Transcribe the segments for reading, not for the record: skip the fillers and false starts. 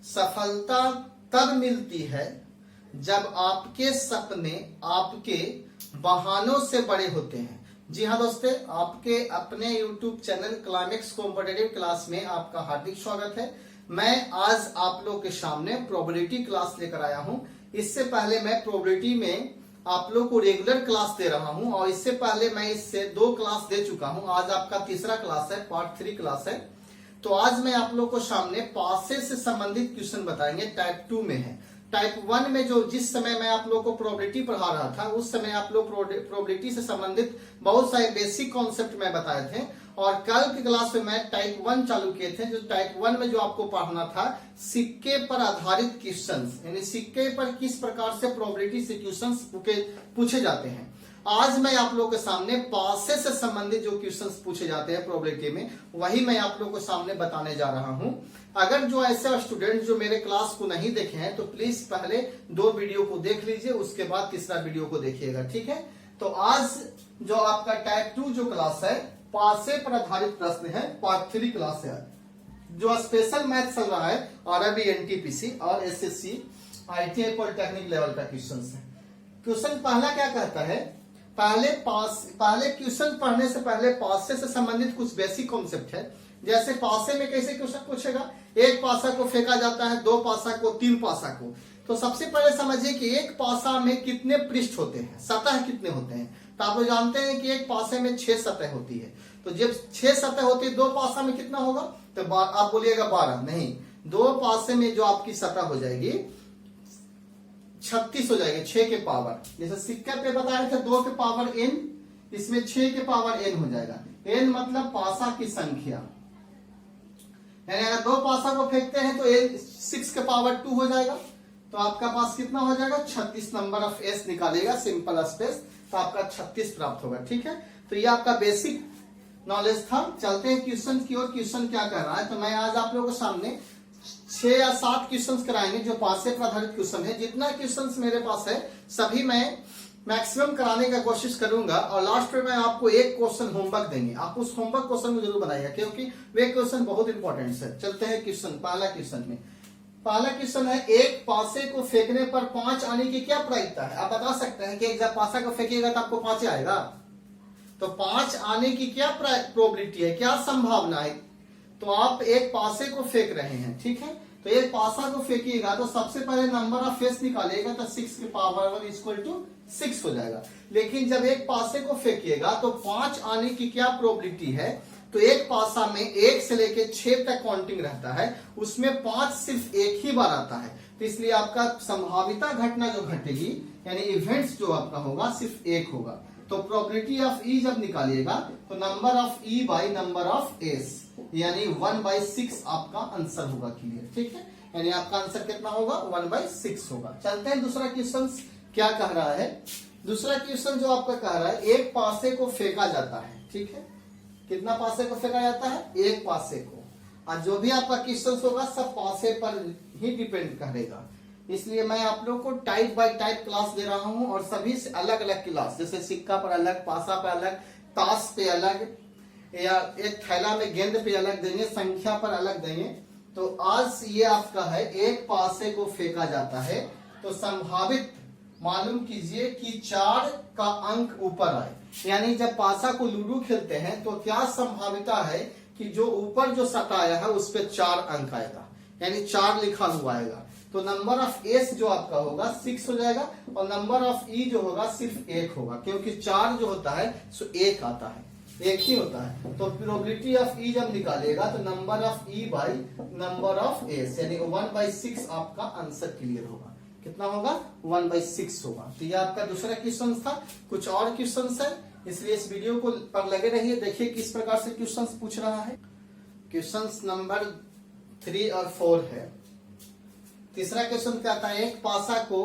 सफलता तब मिलती है जब आपके सपने आपके बहानों से बड़े होते हैं। जी हाँ दोस्तों, आपके अपने YouTube channel climax competitive class में आपका हार्दिक स्वागत है। मैं आज आप लोग के सामने प्रोबेबिलिटी क्लास लेकर आया हूं। इससे पहले मैं प्रोबेबिलिटी में आप लोग को रेगुलर क्लास दे रहा हूं और इससे पहले मैं इससे 2 क्लास दे चुका हूं। आज आपका तीसरा क्लास है, पार्ट 3 क्लास है। तो आज मैं आप लोग को सामने पासेज से संबंधित क्वेश्चन बताएंगे। टाइप 2 में है। टाइप 1 में जो जिस समय मैं आप लोग को प्रोबेबिलिटी पढ़ा रहा था उस समय आप लोग प्रोबेबिलिटी से संबंधित बहुत सारे बेसिक कॉन्सेप्ट मैं बताए थे और कल की क्लास में मैं टाइप 1 चालू किए थे। जो टाइप 1 में जो आपको पढ़ना था सिक्के पर आधारित क्वेश्चंस, यानी सिक्के पर किस प्रकार से प्रोबेबिलिटी से क्वेश्चंस पूछे जाते हैं। आज मैं आप लोगों के सामने पासेज से संबंधित जो क्वेश्चंस पूछे जाते हैं प्रोबेबिलिटी में वही मैं आप लोगों के सामने बताने जा रहा हूं। अगर जो ऐसे स्टूडेंट जो मेरे क्लास को नहीं देखे हैं तो प्लीज पहले 2 वीडियो को देख लीजिए, उसके बाद तीसरा वीडियो को देखिएगा, ठीक है। तो आज जो आपका टाइप 2 जो क्लास है पासे पर आधारित प्रश्न है, पार्ट 3 क्लास है। जो स्पेशल मैथ चल रहा है आरआरबी, एनटीपीसी और एसएससी, आईटीआई पॉलिटेक्निक लेवल का क्वेश्चन है। क्वेश्चन पहला क्या कहता है, पहले क्वेश्चन पढ़ने से पहले पासे से संबंधित कुछ बेसिक कॉन्सेप्ट है। जैसे पासे में कैसे क्वेश्चन पूछेगा, एक पासा को फेंका जाता है, 2 पासा को, 3 पासा को। तो सबसे पहले समझिए कि एक पासा में कितने पृष्ठ होते हैं, सतह कितने होते हैं। तो आप लोग जानते हैं कि एक पासे में 6 सतह होती है। तो जब 6 सतह होती है 2 पासा में कितना होगा, तो आप बोलिएगा 12, नहीं, 2 पासे में जो आपकी सतह हो जाएगी 36 हो जाएगी, 6 के पावर। जैसे सिक्के पे बताए थे 2 के पावर n, इसमें 6 के पावर n हो जाएगा। n मतलब पासा की संख्या, यानी अगर 2 पासा को फेंकते हैं तो n 6 के पावर 2 हो जाएगा। तो आपका पास कितना हो जाएगा, 36 नंबर ऑफ s निकालेगा सिंपल स्पेस, तो आपका 36 प्राप्त होगा, ठीक है। तो ये आपका बेसिक नॉलेज था। चलते हैं क्वेश्चन की ओर। क्वेश्चन क्या कर रहा है, तो मैं आज आप लोगों के सामने 6 या 7 क्वेश्चंस कराएंगे जो पासे पर आधारित क्वेश्चन है। जितना क्वेश्चंस मेरे पास है सभी मैं मैक्सिमम कराने का कोशिश करूंगा और लास्ट में मैं आपको एक क्वेश्चन होमवर्क देंगे। आप उस होमवर्क क्वेश्चन को जरूर बनाइएगा क्योंकि वे क्वेश्चन बहुत इंपॉर्टेंट है। चलते हैं क्वेश्चन, पहला क्वेश्चन में। पहला क्वेश्चन है, एक पासे को फेंकने पर 5 आने की क्या प्रायिकता है। आप बता सकते हैं कि जब पासा को फेंकिएगा तो आपको 5 आएगा, तो 5 आने की क्या प्रोबेबिलिटी है, क्या संभावना है। तो आप एक पासे को फेंक रहे हैं, ठीक है। तो एक पासा को फेंकिएगा तो सबसे पहले नंबर ऑफ फेस निकालिएगा तो 6 के पावर 1 इक्वल टू 6 हो जाएगा। लेकिन जब एक पासे को फेंकिएगा तो 5 आने की क्या प्रोबेबिलिटी है, तो एक पासा में 1 से लेके 6 तक काउंटिंग रहता है, उसमें 5 सिर्फ एक ही बार आता है। तो इसलिए आपका संभाविता घटना जो घटेगी यानी इवेंट्स जो आपका होगा सिर्फ 1 होगा। तो प्रोबेबिलिटी ऑफ ई जब निकालिएगा तो number of E by number of S यानी 1/6 आपका आंसर होगा। क्लियर, ठीक है। यानी आपका आंसर कितना होगा, 1/6 होगा। चलते हैं दूसरा क्वेश्चन क्या कह रहा है। दूसरा क्वेश्चन जो आपका कह रहा है, एक पासे को फेंका जाता है, ठीक है। कितना पासे को फेंका जाता है, एक पासे को। और जो भी आपका क्वेश्चन होगा सब पासे पर ही डिपेंड करेगा। इसलिए मैं आप लोग को टाइप बाय टाइप क्लास दे रहा हूं और सभी से अलग अलग क्लास, जैसे सिक्का पर अलग, पासा पर अलग, ताश पे अलग, या एक थैला में गेंद पे अलग देंगे, संख्या पर अलग देंगे। तो आज ये आपका है, एक पासे को फेंका जाता है तो संभावित मालूम कीजिए कि 4 का अंक ऊपर आए। यानी जब पासा को लूडो खेलते हैं तो क्या संभाविता है कि जो ऊपर जो सटा आया है उस पर 4 अंक आएगा, यानी 4 लिखा हुआ आएगा। तो नंबर ऑफ एस जो आपका होगा 6 हो जाएगा और नंबर ऑफ ई जो होगा सिर्फ 1 होगा, क्योंकि 4 जो होता है सो 1 आता है, 1 ही होता है। तो प्रोबेबिलिटी ऑफ ई जब निकालेगा तो number of E by number of S यानी 1/6 आपका आंसर क्लियर होगा। कितना होगा, 1/6 होगा। तो ये आपका दूसरा क्वेश्चन था। कुछ और क्वेश्चन है, इसलिए इस वीडियो को पर लगे रहिए, देखिए किस प्रकार से क्वेश्चन पूछ रहा है। क्वेश्चन नंबर 3 और 4 है। तीसरा क्वेश्चन कहता है, एक पासा को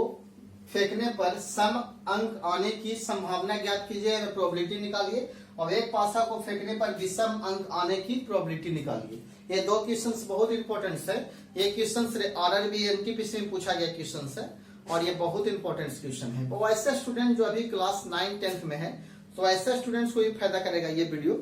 फेंकने पर सम अंक आने की संभावना ज्ञात कीजिए, प्रोबेबिलिटी निकालिए, और एक पासा को फेंकने पर विषम अंक आने की प्रोबेबिलिटी निकालिए। ये 2 क्वेश्चंस बहुत इंपॉर्टेंट है। ये क्वेश्चंस आरआरबी एनटीपीसी में पूछा गया क्वेश्चंस है और ये बहुत इंपॉर्टेंट क्वेश्चन है। वो ऐसे स्टूडेंट जो अभी क्लास 9, 10th में है, तो ऐसे स्टूडेंट्स को भी फायदा करेगा ये वीडियो।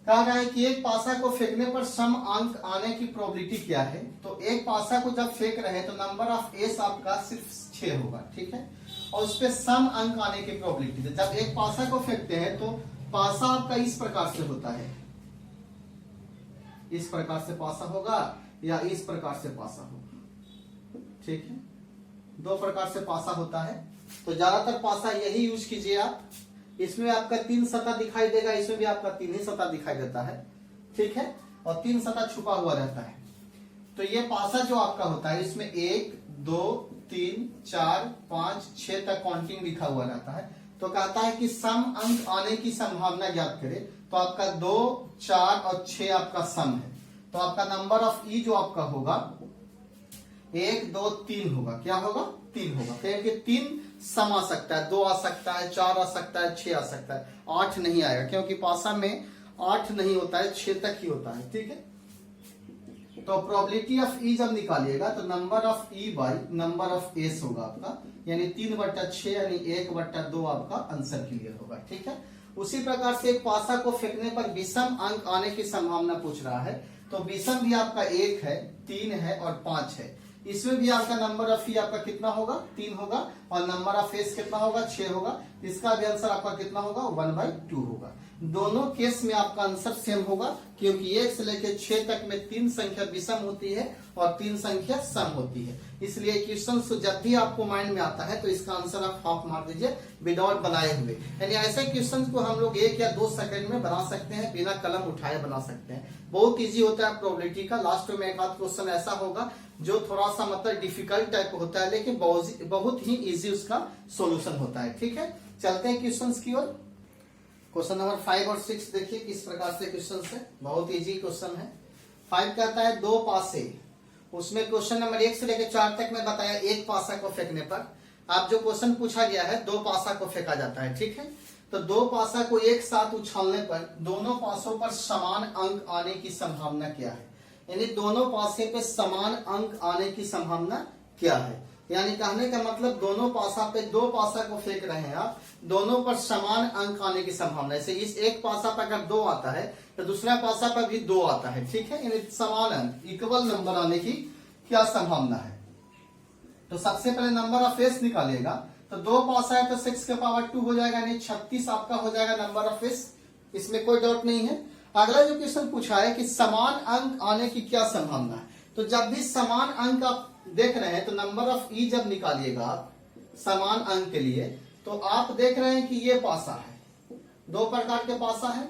कहा गया है कि एक पासा को फेंकने पर सम अंक आने की प्रोबेबिलिटी क्या है। तो एक पासा को जब फेंक रहे हैं तो नंबर ऑफ एस आपका सिर्फ 6 होगा, ठीक है, और उस पे सम अंक आने की प्रोबेबिलिटी। तो जब एक पासा को फेंकते हैं तो पासा आपका इस प्रकार से होता है, इस प्रकार से पासा होगा या इस प्रकार से पासा होगा, ठीक है, दो प्रकार से पासा होता है। तो ज्यादातर पासा यही यूज कीजिए आप। इसमें आपका 3 सतह दिखाई देगा, इसमें भी आपका 3 ही सतह दिखाई देता है, ठीक है, और 3 सतह छुपा हुआ रहता है। तो ये पासा जो आपका होता है इसमें 1 2 3 4 5 6 तक काउंटिंग लिखा हुआ रहता है। तो कहता है कि सम अंक आने की संभावना ज्ञात करें। तो आपका 2 4 और 6 आपका सम है। तो आपका नंबर ऑफ ई जो आपका होगा 1 2 3 होगा। क्या होगा? 3 होगा। क्योंकि 3 सम आ सकता है, 2 आ सकता है, 4 आ सकता है, 6 आ सकता है, 8 नहीं आएगा क्योंकि पासा में 8 नहीं होता है, 6 तक ही होता है, ठीक है। तो प्रोबेबिलिटी ऑफ ई जब निकालिएगा तो number of E by number of S होगा आपका, यानी 3/6 यानी 1/2 आपका आंसर क्लियर होगा, ठीक है। उसी प्रकार से एक पासा को फेंकने पर विषम अंक आने की संभावना पूछ रहा है। तो विषम भी आपका 1 है, 3 है और 5 है। इसमें भी आपका नंबर ऑफ ई आपका कितना होगा? 3 होगा, और नंबर ऑफ एस कितना होगा? 6 होगा। इसका भी आंसर आपका कितना होगा? 1/2 होगा। दोनों केस में आपका आंसर सेम होगा क्योंकि 1 से लेकर 6 तक में 3 संख्या विषम होती है और 3 संख्या सम होती है। इसलिए क्वेश्चन जब भी आपको माइंड में आता है तो इसका आंसर आप हाफ मार दीजिए विदाउट बनाए हुए। यानी ऐसे क्वेश्चन को हम लोग 1 या 2 सेकंड में बना सकते हैं, बिना कलम उठाए बना सकते हैं। बहुत इजी होता है प्रोबेबिलिटी का। लास्ट में एक आध क्वेश्चन ऐसा होगा जो थोड़ा सा मतलब डिफिकल्ट टाइप होता है, लेकिन बहुत ही इजी उसका सोल्यूशन होता है, ठीक है। चलते हैं क्वेश्चन की ओर। क्वेश्चन नंबर 5 और 6 देखिए किस प्रकार से क्वेश्चन है। बहुत इजी क्वेश्चन है। 5 कहता है 2 पासे। उसमें क्वेश्चन नंबर 1 से लेकर 4 तक मैं बताया एक पासा को फेंकने पर आप जो क्वेश्चन पूछा गया है 2 पासा को फेंका जाता है, ठीक है। तो 2 पासा को एक साथ उछालने पर दोनों पासों पर समान अंक आने की संभावना क्या है? यानी दोनों पासे पे समान अंक आने की संभावना क्या है? यानी कहने का मतलब दोनों पासा पे 2 पासा को फेंक रहे हैं आप, दोनों पर समान अंक आने की संभावना। जैसे इस एक पासा पर अगर 2 आता है तो दूसरा पासा पर भी 2 आता है, ठीक है। यानी समान अंक इक्वल नंबर आने की क्या संभावना है? तो सबसे पहले नंबर ऑफ एस निकालिएगा। तो 2 पासा है तो 6 के पावर 2 हो जाएगा, यानी 36 आपका हो जाएगा नंबर ऑफ एस। इसमें कोई डाउट नहीं है। अगला जो क्वेश्चन पूछा है कि समान अंक आने की क्या संभावना है? तो जब भी समान अंक आप देख रहे हैं तो नंबर ऑफ ई जब निकालिएगा आप समान अंक के लिए, तो आप देख रहे हैं कि ये पासा है, 2 प्रकार के पासा है,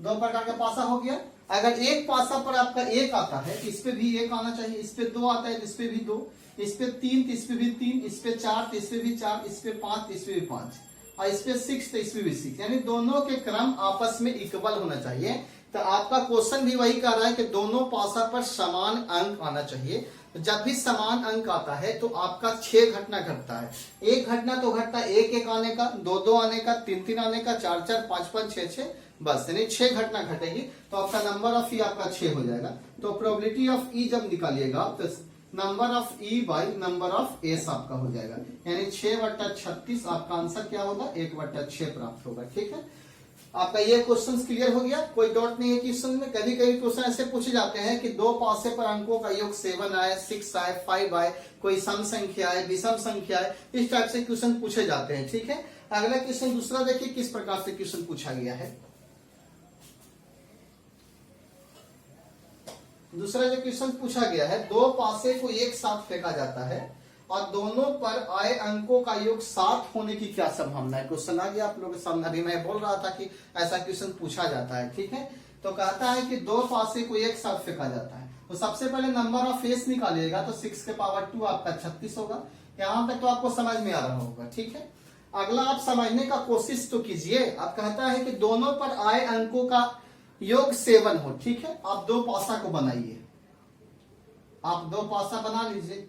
2 प्रकार का पासा हो गया। अगर एक पासा पर आपका 1 आता है तो इस पे भी 1 आना चाहिए, इस पे 2 आता है तो इस पे भी 2, इस पे 3 तो इस पे भी 3, इस पे 4 तो इस पे भी 4, इस पे 5 तो इस पे भी 5, और इस पे 6 तो इस पे भी 6। यानी दोनों के क्रम आपस में इक्वल होना चाहिए। तो आपका क्वेश्चन भी वही कह रहा है कि दोनों पासा पर समान अंक आना चाहिए। तो जब भी समान अंक आता है तो आपका 6 घटना घटता है। एक घटना तो घटता है 1-1 आने का, 2-2 आने का, 3-3 आने का, 4-4, 5-5, 6-6, बस यानी 6 घटना घटेगी। तो आपका नंबर ऑफ ई आपका 6 हो जाएगा। तो प्रोबेबिलिटी ऑफ ई जब निकालिएगा तो number of E by number of S आपका हो जाएगा, यानी 6/36 आपका आंसर क्या होगा? 1/6 प्राप्त होगा, ठीक है। आपका ये क्वेश्चन क्लियर हो गया, कोई डाउट नहीं है क्वेश्चन में। कभी कभी क्वेश्चन ऐसे पूछे जाते हैं कि 2 पासे पर अंकों का योग 7 आए, 6 आए, 5 आए, कोई सम संख्या है, विषम संख्या है, इस टाइप से क्वेश्चन पूछे जाते हैं, ठीक है। अगला क्वेश्चन दूसरा देखिए किस प्रकार से क्वेश्चन पूछा गया है। दूसरा जो क्वेश्चन पूछा गया है 2 पासे को एक साथ फेंका जाता है और दोनों पर आए अंकों का योग 7 होने की क्या संभावना है? क्वेश्चन आ गया आप लोगों के सामने। अभी मैं बोल रहा था कि ऐसा क्वेश्चन पूछा जाता है, ठीक है। तो कहता है कि 2 पासे को एक साथ फेंका जाता है। तो सबसे पहले नंबर ऑफ एस निकालिएगा तो 6 के पावर 2 आपका 36 होगा। यहां तक तो आपको समझ में आ रहा होगा, ठीक है। अगला आप समझने का कोशिश तो कीजिए। आप कहता है कि दोनों पर आए अंकों का योग 7 हो, ठीक है। आप 2 पासा को बनाइए, आप 2 पासा बना लीजिए।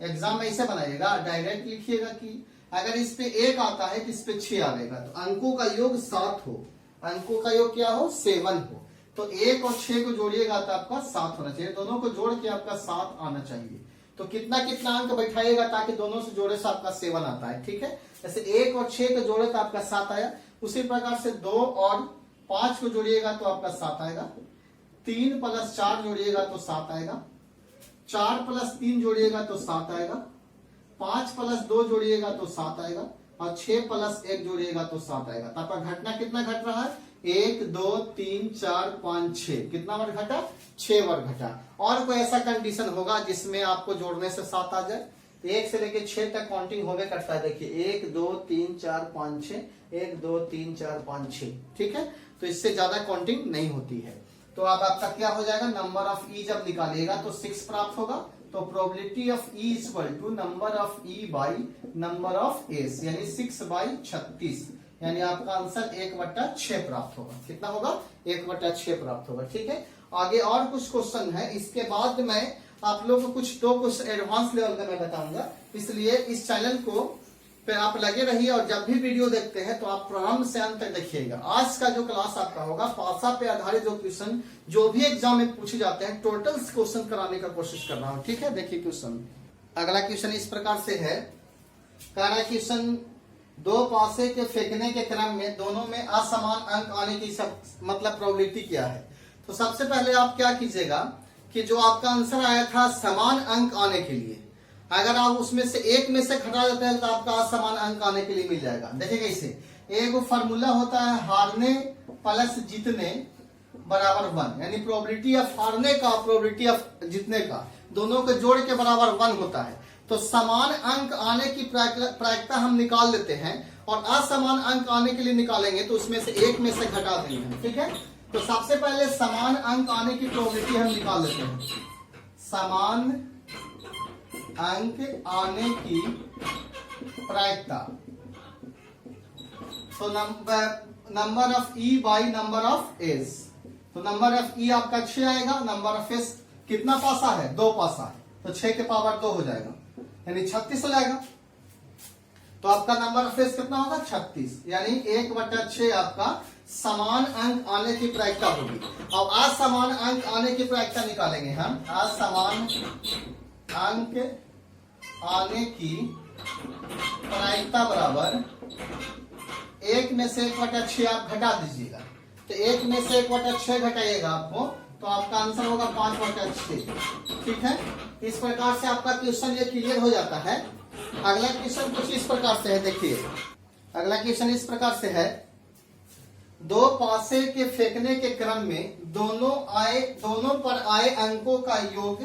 एग्जाम में ऐसे बनाइएगा, डायरेक्ट लिखिएगा कि अगर इस पे 1 आता है तो इस पे 6 आएगा, तो अंकों का योग 7 हो, अंकों का योग क्या हो? 7 हो। तो 1 और 6 को जोड़िएगा तो आपका 7 होना चाहिए, दोनों को जोड़ के आपका 7 आना चाहिए। तो कितना कितना अंक बैठाइएगा ताकि दोनों से जोड़े से आपका 7 आता है, ठीक है। जैसे 1 और 6 को जोड़े तो आपका 7 आया, उसी प्रकार से 2 और 5 को जोड़िएगा तो आपका 7 आएगा, 3 + 4 जोड़िएगा तो 7 आएगा, 4 + 3 जोड़िएगा तो 7 आएगा, 5 + 2 जोड़िएगा तो 7 आएगा, और 6 + 1 जोड़िएगा तो 7 आएगा। तो आपका घटना कितना घट रहा है? 1 2 3 4 5 6। कितना वर्ग घटा? 6 वर्ग घटा। और कोई ऐसा कंडीशन होगा जिसमें आपको जोड़ने से 7 आ जाए? 1 से लेके 6 तक काउंटिंग होवे करता है। देखिए 1 2 3 4 5 6, 1 2 3 4 5 6। ठीक है, तो इससे ज्यादा काउंटिंग नहीं होती है। तो अब आपका क्या हो जाएगा? नंबर ऑफ ई जब निकालिएगा तो 6 प्राप्त होगा। तो probability of E equal to number of E by number of S, यानी 6/36, यानी आपका आंसर 1/6 प्राप्त होगा। कितना होगा? 1/6 प्राप्त होगा। ठीक है, आगे और कुछ क्वेश्चन है, इसके बाद मैं आप लोगों को दो कुछ एडवांस लेवल का मैं बताऊंगा, इसलिए इस चैनल को पे आप लगे रहिए और जब भी वीडियो देखते हैं तो आप प्रारंभ से अंत तक देखिएगा। आज का जो क्लास आपका होगा पासा पे आधारित जो क्वेश्चन जो भी एग्जाम में पूछे जाते हैं टोटल क्वेश्चन कराने का कोशिश कर रहा हूं। ठीक है, देखिए क्वेश्चन। अगला क्वेश्चन इस प्रकार से है, कह रहा है क्वेश्चन 2 पासे के फेंकने के क्रम में दोनों में असमान अंक आने की मतलब प्रोबेबिलिटी क्या है। तो सबसे पहले आप क्या कीजिएगा कि जो आपका आंसर आया था समान अंक आने के लिए, अगर आप उसमें से एक में से घटा देते हैं तो आपका असमान अंक आने के लिए मिल जाएगा। देखिए कैसे, एक फार्मूला होता है हारने प्लस जीतने बराबर 1, यानी प्रोबेबिलिटी ऑफ हारने का प्रोबेबिलिटी ऑफ जीतने का दोनों के जोड़ के बराबर 1 होता है। तो समान अंक आने की प्रायिकता हम निकाल लेते हैं और असमान अंक आने के लिए निकालेंगे तो उसमें से एक में से घटा देंगे। ठीक है, तो सबसे पहले समान अंक आने की प्रोबेबिलिटी हम निकाल लेते हैं। समान अंक आने की प्रायिकता, तो number of E by number of S. तो नंबर ऑफ ई आपका 6 आएगा, नंबर ऑफ एस कितना पासा है? 2 पासा है, तो 6 के पावर 2 हो जाएगा, यानी 36 हो जाएगा। तो आपका नंबर ऑफ एस कितना होगा? 36, यानी 1/6 आपका समान अंक आने की प्रायिकता होगी। अब असमान अंक आने की प्रायिकता निकालेंगे हम। असमान अंक आने की प्रायिकता बराबर 1 में से 1/6 आप घटा दीजिएगा। तो 1 में से 1/6 घटाइएगा आपको, तो आपका आंसर होगा 5/6। ठीक है, इस प्रकार से आपका क्वेश्चन ये क्लियर हो जाता है। अगला क्वेश्चन कुछ इस प्रकार से है, देखिए अगला क्वेश्चन इस प्रकार से है, 2 पासे के फेंकने के क्रम में दोनों पर आए अंकों का योग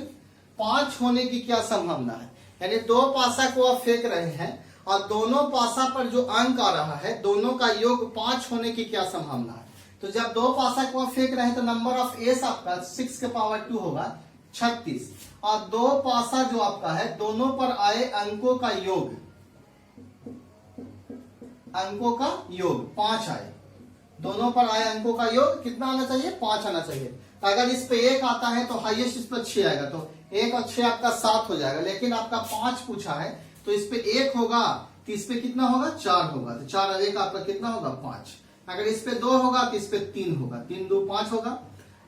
5 होने की क्या संभावना है। यानी 2 पासा को आप फेंक रहे हैं और दोनों पासा पर जो अंक आ रहा है दोनों का योग 5 होने की क्या संभावना है। तो जब 2 पासा को आप फेंक रहे हैं तो नंबर ऑफ एस आपका 6 के पावर 2 होगा 36, और 2 पासा जो आपका है दोनों पर आए अंकों का योग 5 आए। दोनों पर आए अंकों का योग कितना आना चाहिए? 5 आना चाहिए। अगर इस पे 1 आता है तो हाईएस्ट इस पर 6 आएगा, तो 1 और 6 आपका 7 हो जाएगा। लेकिन आपका 5 पूछा है तो इस पे 1 होगा तो इस पे कितना होगा? 4 होगा। तो 4 और 1 आपका कितना होगा? 5। अगर इस पे 2 होगा तो इस पे 3 होगा, 3 2 5 होगा।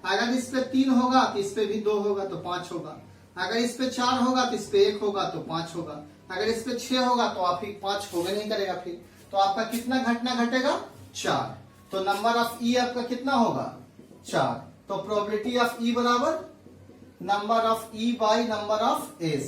अगर इस पे 3 होगा तो इस पे भी 2 होगा तो 5 होगा। अगर इस पे 4 होगा तो इस पे 1 होगा तो 5 होगा। अगर इस पे 6 होगा तो आप ही 5 होगा नहीं करेगा फिर, तो आपका कितना घटना घटेगा? 4। तो नंबर ऑफ ई आपका कितना होगा? 4। तो प्रोबेबिलिटी ऑफ ई बराबर number of E by number of S,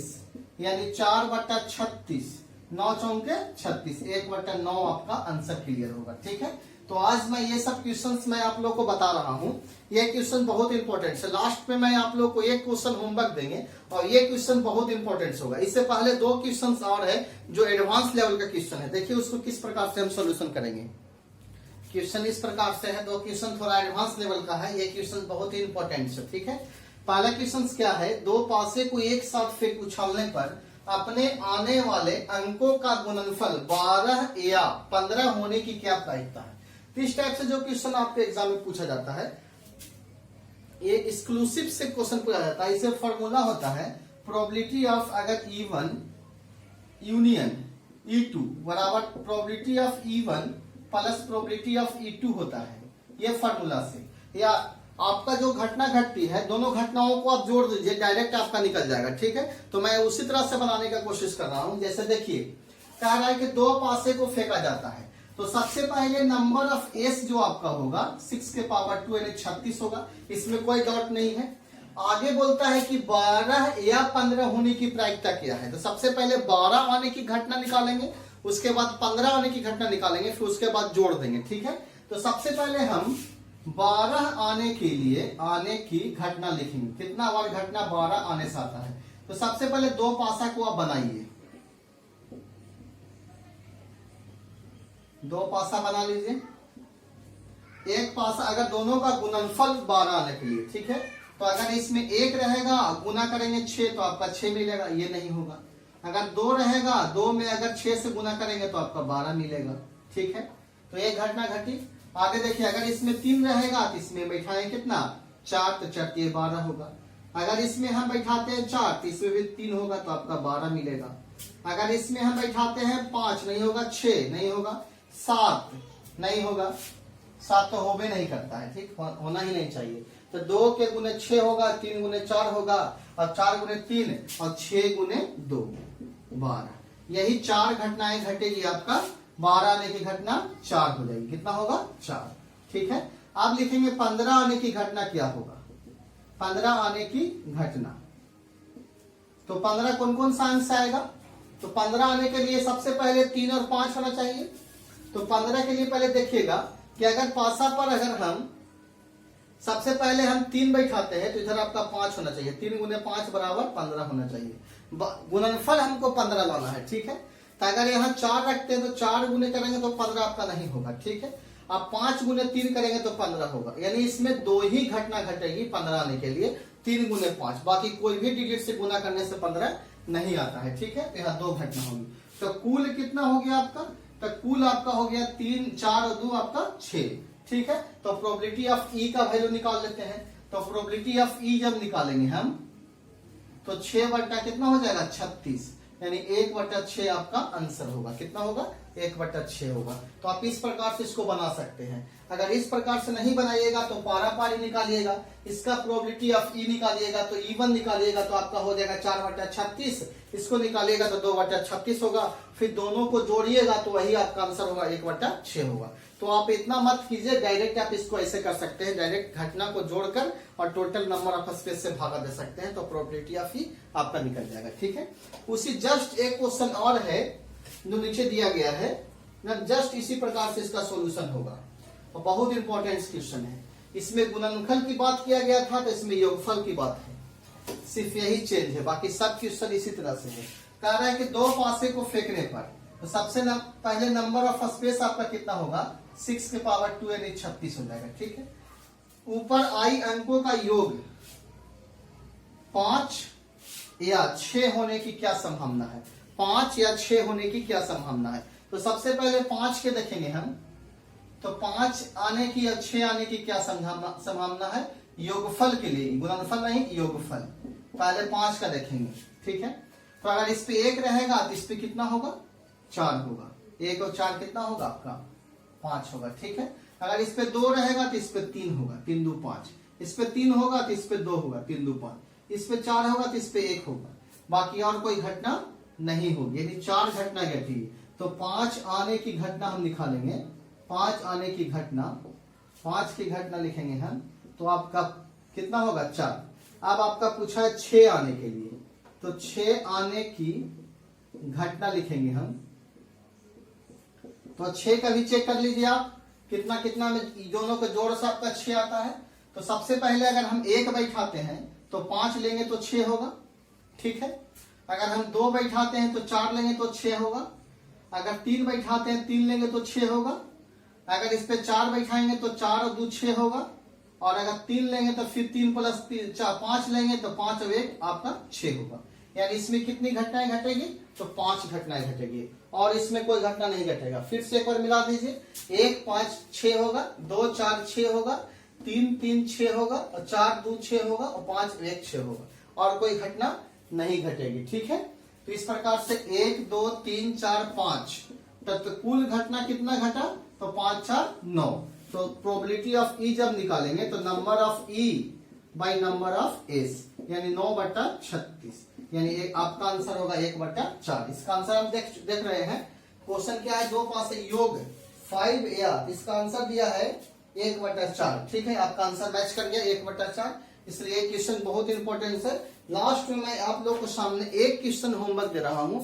यानी 4/36, 9 चौके 36, 1/9 आपका आंसर क्लियर होगा। ठीक है, तो आज मैं ये सब क्वेश्चंस मैं आप लोग को बता रहा हूं। ये क्वेश्चन बहुत इंपॉर्टेंट है। लास्ट में मैं आप लोग को एक क्वेश्चन होमवर्क देंगे और ये क्वेश्चन बहुत इंपॉर्टेंट होगा। इससे पहले 2 क्वेश्चन और है जो एडवांस लेवल का क्वेश्चन है। देखिए उसको किस प्रकार से हम सोल्यूशन करेंगे। क्वेश्चन इस प्रकार से है, 2 क्वेश्चन थोड़ा एडवांस लेवल का है, ये क्वेश्चन बहुत ही इंपॉर्टेंट है। ठीक है, पहला क्वेश्चन क्या है, 2 पासे को एक साथ फेंक उछालने पर अपने आने वाले अंकों का गुणनफल 12 या 15 होने की क्या प्रायिकता है। तो इस टाइप से जो क्वेश्चन आपके एग्जाम में पूछा जाता है, ये एक्सक्लूसिव से क्वेश्चन पूछा जाता है। इसे फॉर्मूला होता है प्रोबेबिलिटी ऑफ, अगर E1 यूनियन E2 बराबर probability of E1 plus probability of E2 होता है। ये फॉर्मूला से, या आपका जो घटना घटती है दोनों घटनाओं को आप जोड़ दीजिए, डायरेक्ट आपका निकल जाएगा। ठीक है, तो मैं उसी तरह से बनाने का कोशिश कर रहा हूं। जैसे देखिए कह रहा है कि 2 पासे को फेंका जाता है, तो सबसे पहले नंबर ऑफ एस जो आपका होगा 6 के पावर 2 यानी 36 होगा, इसमें कोई डाउट नहीं है। आगे बोलता है कि 12 या 15 होने की प्रायिकता क्या है। तो सबसे पहले 12 आने की घटना निकालेंगे, उसके बाद 15 आने की घटना निकालेंगे, फिर उसके बाद जोड़ देंगे, ठीक है। तो सबसे पहले हम 12 आने के लिए आने की घटना लिखेंगे। कितना बार घटना 12 आने से आता है। तो सबसे पहले दो पासा को आप बनाइए, दो पासा बना लीजिए। एक पासा अगर दोनों का गुणनफल 12 आने के लिए, ठीक है। तो अगर इसमें 1 रहेगा गुना करेंगे 6 तो आपका 6 मिलेगा, ये नहीं होगा। अगर 2 रहेगा, 2 में अगर 6 से गुना करेंगे तो आपका 12 मिलेगा, ठीक है। तो ये घटना घटी। आगे देखिए, अगर इसमें 3 रहेगा तो इसमें बैठाएं कितना 4, तो 4 ये 12 होगा। अगर इसमें हम बैठाते हैं 4 तो इसमें भी 3 होगा तो आपका 12 मिलेगा। अगर इसमें हम बैठाते हैं 5 नहीं होगा, 6 नहीं होगा, 7 नहीं होगा, 7 तो होबे नहीं करता है, ठीक, होना ही नहीं चाहिए। तो 2 के गुने 6 होगा, 3 गुने 4 होगा, और 4 गुने 3 और 6 गुने 2 12। यही 4 घटनाएं घटेगी, आपका 12 आने की घटना 4 हो जाएगी। कितना होगा 4, ठीक है। अब लिखेंगे 15 आने की घटना क्या होगा। 15 आने की घटना, तो 15 कौन कौन सा अंश आएगा। तो 15 आने के लिए सबसे पहले 3 और 5 होना चाहिए। तो 15 के लिए पहले देखिएगा कि अगर पासा पर अगर हम सबसे पहले हम 3 बैठाते हैं तो इधर आपका 5 होना चाहिए। 3 गुने 5 बराबर 15 होना चाहिए। गुणनफल हमको 15 लाना है, ठीक है। तो अगर यहाँ 4 रखते हैं तो 4 गुने करेंगे तो 15 आपका नहीं होगा, ठीक है। आप 5 गुने 3 करेंगे तो 15 होगा, यानी इसमें 2 ही घटना घटेगी 15 आने के लिए, 3 गुने 5। बाकी कोई भी डिजिट से गुना करने से 15 नहीं आता है, ठीक है। यहाँ 2 घटना होगी। तो कुल कितना हो गया आपका, तो कुल आपका हो गया 3, 4 और 2 आपका 6, ठीक है। तो प्रोबेबिलिटी ऑफ ई का वैल्यू निकाल लेते हैं। तो प्रोबेबिलिटी ऑफ ई जब निकालेंगे हम तो 6 बटा कितना हो जाएगा 36, यानी 1/6 आपका आंसर होगा। कितना होगा 1/6 होगा। तो आप इस प्रकार से इसको बना सकते हैं। अगर इस प्रकार से नहीं बनाइएगा तो पारा पारी निकालिएगा, इसका प्रोबेबिलिटी ऑफ ई निकालिएगा तो E1 निकालिएगा तो आपका हो जाएगा 4/36, इसको निकालिएगा तो 2/36 होगा, फिर दोनों को जोड़िएगा तो वही आपका आंसर होगा 1/6 होगा। तो आप इतना मत कीजिए, डायरेक्ट आप इसको ऐसे कर सकते हैं, डायरेक्ट घटना को जोड़कर और टोटल नंबर ऑफ स्पेस से भागा दे सकते हैं, तो प्रोबेबिलिटी ऑफ ई आपका निकल जाएगा, ठीक है। उसी जस्ट एक क्वेश्चन और है जो नीचे दिया गया है, जस्ट इसी प्रकार से इसका सॉल्यूशन होगा, और बहुत इंपॉर्टेंट क्वेश्चन है। इसमें गुणनफल की बात किया गया था, तो इसमें योगफल की बात है, सिर्फ यही चेंज है, बाकी सब क्वेश्चन इसी तरह से है। कह रहा है कि 2 पासे को फेंकने पर तो सबसे पहले नंबर ऑफ स्पेस आपका कितना होगा 6 के पावर 2 यानी 36 हो जाएगा, ठीक है। ऊपर आई अंकों का योग 5 या 6 होने की क्या संभावना है, 5 या 6 होने की क्या संभावना है। तो सबसे पहले 5 के देखेंगे हम, तो 5 आने की या 6 आने की क्या संभावना है योगफल के लिए, गुणनफल नहीं योगफल। पहले 5 का देखेंगे, ठीक है। तो अगर इस पे 1 रहेगा तो इस पे कितना होगा 4 होगा, 1 और 4 कितना होगा आपका 5 होगा, ठीक है। अगर इस पे 2 रहेगा तो इस पे 3 होगा, 3 2 5, इस पे 3 होगा तो इस पे 2 होगा, 3 2 5, इस पे 4 होगा तो इस पे 1 होगा, बाकी और कोई घटना नहीं होगी, यानी 4 घटना घटी। तो 5 आने की घटना हम निकालेंगे, 5 आने की घटना, 5 की घटना लिखेंगे हम, तो आपका कितना होगा 4। अब आपका पूछा है 6 आने के लिए, तो 6 आने की घटना लिखेंगे हम, तो 6 का भी चेक कर लीजिए आप, कितना कितना में दोनों के जोड़ से आपका 6 आता है। तो सबसे पहले अगर हम 1 बैठाते हैं तो 5 लेंगे तो 6 होगा, ठीक है। अगर हम 2 बैठाते हैं तो 4 लेंगे तो 6 होगा। अगर 3 बैठाते हैं 3 लेंगे तो 6 होगा। अगर इस पे 4 बैठाएंगे तो 4 और 2 6 होगा, और अगर 3 लेंगे तो फिर 3 प्लस 3 5 लेंगे तो 5 और 1 आपका 6 होगा। यानी इसमें कितनी घटनाएं घटेगी, तो 5 घटनाएं घटेगी, और इसमें कोई घटना नहीं घटेगा। फिर से एक बार मिला दीजिए, 1 5 6 होगा, 2 4 6 होगा, 3 3 6 होगा, और 4 2 6 होगा, और 5 1 6 होगा, और कोई घटना नहीं घटेगी, ठीक है। तो इस प्रकार से 1 2 3 4 5 तो कुल घटना कितना घटा, तो 5 4 9। तो प्रोबेबिलिटी ऑफ ई जब निकालेंगे तो number of E by number of S, यानी 9/36, यानी आपका आंसर होगा 1/4। इसका आंसर हम देख रहे हैं। क्वेश्चन क्या है, 2 पासे योग 5 इसका आंसर दिया है 1/4। ठीक है, आपका आंसर मैच कर गया 1/4। इसलिए क्वेश्चन बहुत इंपॉर्टेंट है। लास्ट में मैं आप लोग को सामने एक क्वेश्चन होमवर्क दे रहा हूं।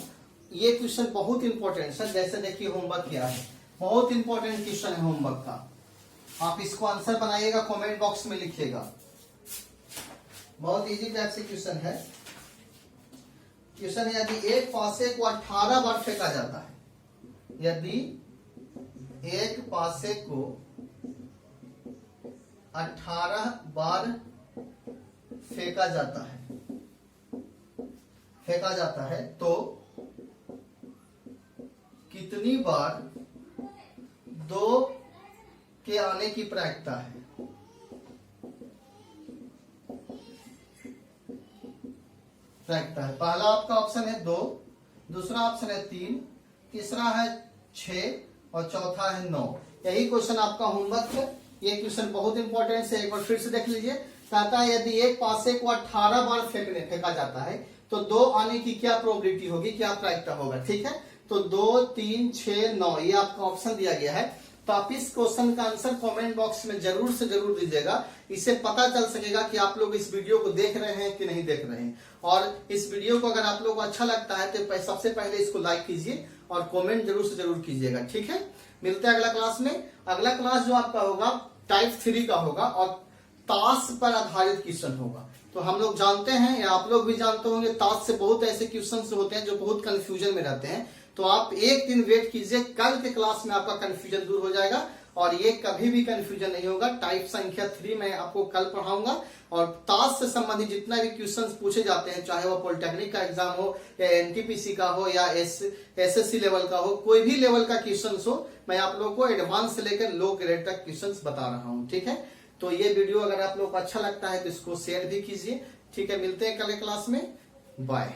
ये क्वेश्चन बहुत इंपॉर्टेंट है। जैसे देखिए होमवर्क क्या है, बहुत इंपॉर्टेंट क्वेश्चन है होमवर्क का। आप इसको आंसर बनाइएगा, कमेंट बॉक्स में लिखिएगा। बहुत इजी टाइप से क्वेश्चन है। क्वेश्चन है, यदि एक पासे को 18 बार फेंका जाता है, यदि एक पासे को 18 बार फेंका जाता है तो कितनी बार 2 के आने की प्रायिकता है? पहला आपका ऑप्शन है 2, दूसरा ऑप्शन है 3, तीसरा है 6 और चौथा है 9। यही क्वेश्चन आपका होमवर्क है। ये क्वेश्चन बहुत इंपॉर्टेंट है, एक बार फिर से देख लीजिए। कहता है यदि एक पासे को 18 बार फेंका जाता है तो 2 आने की क्या प्रोबेबिलिटी होगी, क्या प्रायिकता होगा। ठीक है, तो 2, 3, 6, 9 ये आपका ऑप्शन दिया गया है। तो आप इस क्वेश्चन का आंसर कमेंट बॉक्स में जरूर से जरूर दीजिएगा। इससे पता चल सकेगा कि आप लोग इस वीडियो को देख रहे हैं कि नहीं देख रहे हैं। और इस वीडियो को अगर आप लोग को अच्छा लगता है तो सबसे पहले इसको लाइक कीजिए और कमेंट जरूर से जरूर कीजिएगा। ठीक है, मिलते हैं अगला क्लास में। अगला क्लास जो आपका होगा टाइप 3 का होगा और ताश पर आधारित क्वेश्चन होगा। तो हम लोग जानते हैं या आप लोग भी जानते होंगे, ताश से बहुत ऐसे क्वेश्चन होते हैं जो बहुत कंफ्यूजन में रहते हैं। तो आप एक दिन वेट कीजिए, कल के क्लास में आपका कंफ्यूजन दूर हो जाएगा और ये कभी भी कंफ्यूजन नहीं होगा। टाइप संख्या 3 मैं आपको कल पढ़ाऊंगा और ताश से संबंधित जितना भी क्वेश्चंस पूछे जाते हैं, चाहे वो पॉलिटेक्निक का एग्जाम हो या एनटीपीसी का हो या एसएससी लेवल का हो, कोई भी लेवल का क्वेश्चन हो, मैं आप लोगों को एडवांस से लेकर लो ग्रेड तक क्वेश्चन बता रहा हूँ। ठीक है, तो ये वीडियो अगर आप लोग को अच्छा लगता है तो इसको शेयर भी कीजिए। ठीक है, मिलते हैं कल क्लास में, बाय।